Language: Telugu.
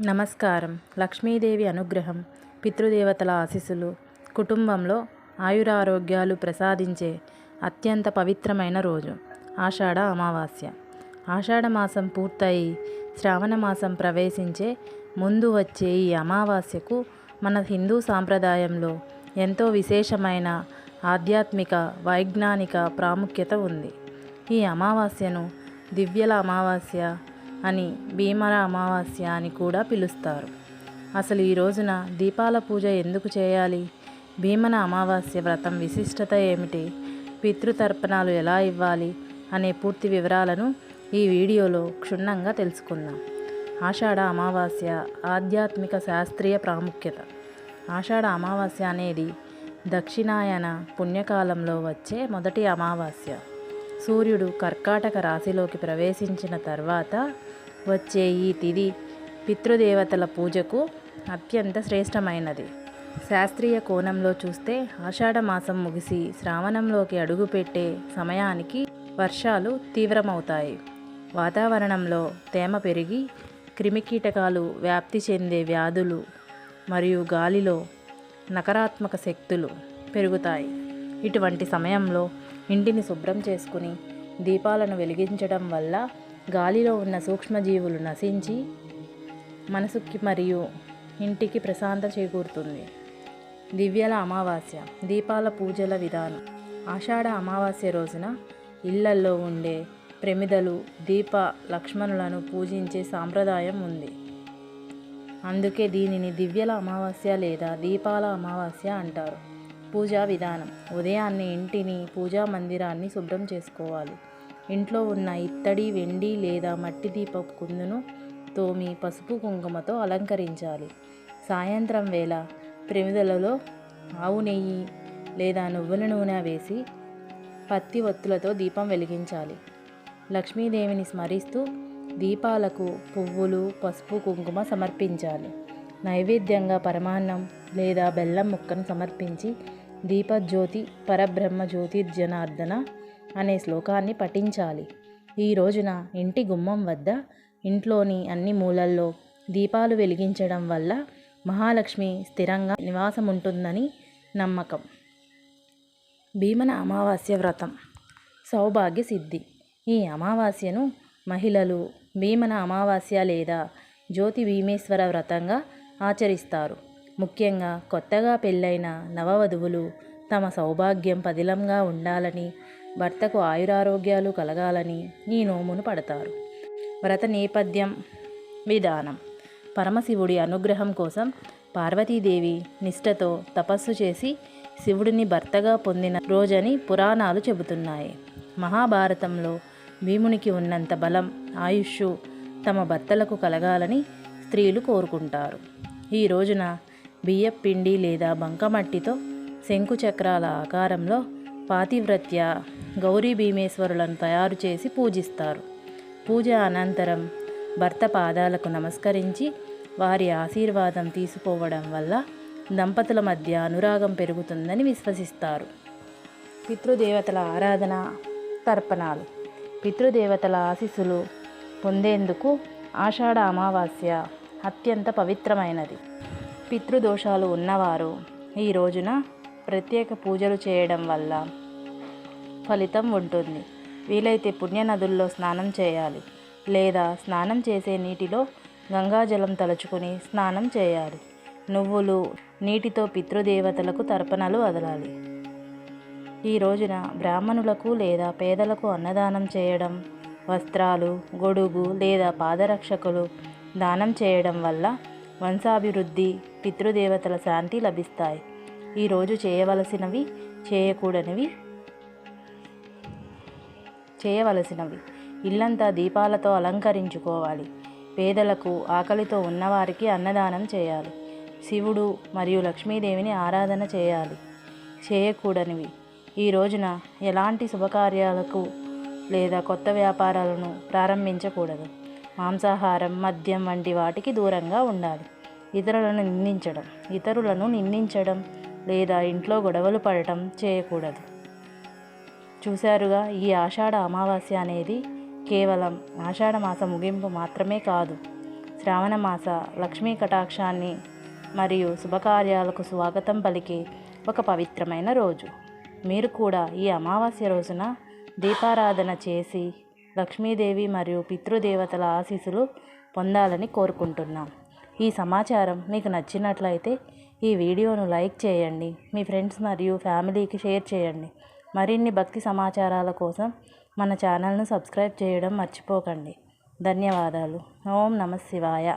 నమస్కారం. లక్ష్మీదేవి అనుగ్రహం, పితృదేవతల ఆశీస్సులు, కుటుంబంలో ఆయురారోగ్యాలు ప్రసాదించే అత్యంత పవిత్రమైన రోజు ఆషాఢ అమావాస్య. ఆషాఢ మాసం పూర్తయి శ్రావణ మాసం ప్రవేశించే ముందు వచ్చే ఈ అమావాస్యకు మన హిందూ సాంప్రదాయంలో ఎంతో విశేషమైన ఆధ్యాత్మిక, వైజ్ఞానిక ప్రాముఖ్యత ఉంది. ఈ అమావాస్యను దివ్యల అమావాస్య అని, భీమర అమావాస్య అని కూడా పిలుస్తారు. అసలు ఈ రోజున దీపాల పూజ ఎందుకు చేయాలి? భీమన అమావాస్య వ్రతం విశిష్టత ఏమిటి? పితృతర్పణాలు ఎలా ఇవ్వాలి అనే పూర్తి వివరాలను ఈ వీడియోలో క్షుణ్ణంగా తెలుసుకుందాం. ఆషాఢ అమావాస్య ఆధ్యాత్మిక శాస్త్రీయ ప్రాముఖ్యత. ఆషాఢ అమావాస్య అనేది దక్షిణాయన పుణ్యకాలంలో వచ్చే మొదటి అమావాస్య. సూర్యుడు కర్కాటక రాశిలోకి ప్రవేశించిన తర్వాత వచ్చే ఈ తిథి పితృదేవతల పూజకు అత్యంత శ్రేష్టమైనది. శాస్త్రీయ కోణంలో చూస్తే ఆషాఢ మాసం ముగిసి శ్రావణంలోకి అడుగుపెట్టే సమయానికి వర్షాలు తీవ్రమవుతాయి. వాతావరణంలో తేమ పెరిగి క్రిమికీటకాలు వ్యాప్తి చెందే వ్యాధులు మరియు గాలిలో నకారాత్మక శక్తులు పెరుగుతాయి. ఇటువంటి సమయంలో ఇంటిని శుభ్రం చేసుకుని దీపాలను వెలిగించడం వల్ల గాలిలో ఉన్న సూక్ష్మజీవులు నశించి మనసుకి మరియు ఇంటికి ప్రశాంతత చేకూరుతుంది. దివ్యల అమావాస్య దీపాల పూజల విధానం. ఆషాఢ అమావాస్య రోజున ఇళ్లల్లో ఉండే ప్రమిదలు, దీప లక్ష్మణులను పూజించే సాంప్రదాయం ఉంది. అందుకే దీనిని దివ్యల అమావాస్య లేదా దీపాల అమావాస్య అంటారు. పూజా విధానం. ఉదయాన్నే ఇంటిని, పూజా మందిరాన్ని శుభ్రం చేసుకోవాలి. ఇంట్లో ఉన్న ఇత్తడి, వెండి లేదా మట్టి దీపపు కుందును తోమి పసుపు కుంకుమతో అలంకరించాలి. సాయంత్రం వేళ ప్రమిదలలో ఆవు నెయ్యి లేదా నువ్వుల నూనె వేసి పత్తి ఒత్తులతో దీపం వెలిగించాలి. లక్ష్మీదేవిని స్మరిస్తూ దీపాలకు పువ్వులు, పసుపు, కుంకుమ సమర్పించాలి. నైవేద్యంగా పరమాన్నం లేదా బెల్లం ముక్కను సమర్పించి దీపజ్యోతి పరబ్రహ్మ జ్యోతిర్జనార్దన అనే శ్లోకాన్ని పఠించాలి. ఈ రోజున ఇంటి గుమ్మం వద్ద, ఇంట్లోని అన్ని మూలల్లో దీపాలు వెలిగించడం వల్ల మహాలక్ష్మి స్థిరంగా నివాసం ఉంటుందని నమ్మకం. భీమన అమావాస్య వ్రతం. సౌభాగ్య సిద్ధి. ఈ అమావాస్యను మహిళలు భీమన అమావాస్య లేదా జ్యోతి భీమేశ్వర వ్రతంగా ఆచరిస్తారు. ముఖ్యంగా కొత్తగా పెళ్ళైన నవవధువులు తమ సౌభాగ్యం పదిలంగా ఉండాలని, భర్తకు ఆయురారోగ్యాలు కలగాలని ఈ నోమును పడతారు. వ్రత నేపథ్యం, విధానం. పరమశివుడి అనుగ్రహం కోసం పార్వతీదేవి నిష్ఠతో తపస్సు చేసి శివుడిని భర్తగా పొందిన రోజని పురాణాలు చెబుతున్నాయి. మహాభారతంలో భీమునికి ఉన్నంత బలం, ఆయుష్ తమ భర్తలకు కలగాలని స్త్రీలు కోరుకుంటారు. ఈ రోజున బియ్యపిండి లేదా బంకమట్టితో శంకుచక్రాల ఆకారంలో పాతివ్రత్య గౌరీ భీమేశ్వరులను తయారు చేసి పూజిస్తారు. పూజ అనంతరం భర్త పాదాలకు నమస్కరించి వారి ఆశీర్వాదం తీసుకోవడం వల్ల దంపతుల మధ్య అనురాగం పెరుగుతుందని విశ్వసిస్తారు. పితృదేవతల ఆరాధన, తర్పణాలు. పితృదేవతల ఆశీస్సులు పొందేందుకు ఆషాఢ అమావాస్య అత్యంత పవిత్రమైనది. పితృదోషాలు ఉన్నవారు ఈ రోజున ప్రత్యేక పూజలు చేయడం వల్ల ఫలితం ఉంటుంది. వీలైతే పుణ్యనదుల్లో స్నానం చేయాలి లేదా స్నానం చేసే నీటిలో గంగాజలం తలుచుకుని స్నానం చేయాలి. నువ్వులు, నీటితో పితృదేవతలకు తర్పణలు వదలాలి. ఈ రోజున బ్రాహ్మణులకు లేదా పేదలకు అన్నదానం చేయడం, వస్త్రాలు, గొడుగు లేదా పాదరక్షకులు దానం చేయడం వల్ల వంశాభివృద్ధి, పితృదేవతల శాంతి లభిస్తాయి. ఈరోజు చేయవలసినవి, చేయవలసినవి ఇల్లంతా దీపాలతో అలంకరించుకోవాలి. పేదలకు, ఆకలితో ఉన్నవారికి అన్నదానం చేయాలి. శివుడు మరియు లక్ష్మీదేవిని ఆరాధన చేయాలి. చేయకూడనివి. ఈ రోజున ఎలాంటి శుభకార్యాలకు లేదా కొత్త వ్యాపారాలను ప్రారంభించకూడదు. మాంసాహారం, మద్యం వంటి వాటికి దూరంగా ఉండాలి. ఇతరులను నిందించడం లేదా ఇంట్లో గొడవలు పడటం చేయకూడదు. చూశారుగా, ఈ ఆషాఢ అమావాస్య అనేది కేవలం ఆషాఢ మాస ముగింపు మాత్రమే కాదు, శ్రావణమాస లక్ష్మీ కటాక్షాన్ని మరియు శుభకార్యాలకు స్వాగతం పలికే ఒక పవిత్రమైన రోజు. మీరు కూడా ఈ అమావాస్య రోజున దీపారాధన చేసి లక్ష్మీదేవి మరియు పితృదేవతల ఆశీస్సులు పొందాలని కోరుకుంటున్నాం. ఈ సమాచారం మీకు నచ్చినట్లయితే ఈ వీడియోను లైక్ చేయండి, మీ ఫ్రెండ్స్ మరియు ఫ్యామిలీకి షేర్ చేయండి. మరిన్ని భక్తి సమాచారాల కోసం మన ఛానల్ను సబ్స్క్రైబ్ చేయడం మర్చిపోకండి. ధన్యవాదాలు. ఓం నమః శివాయ.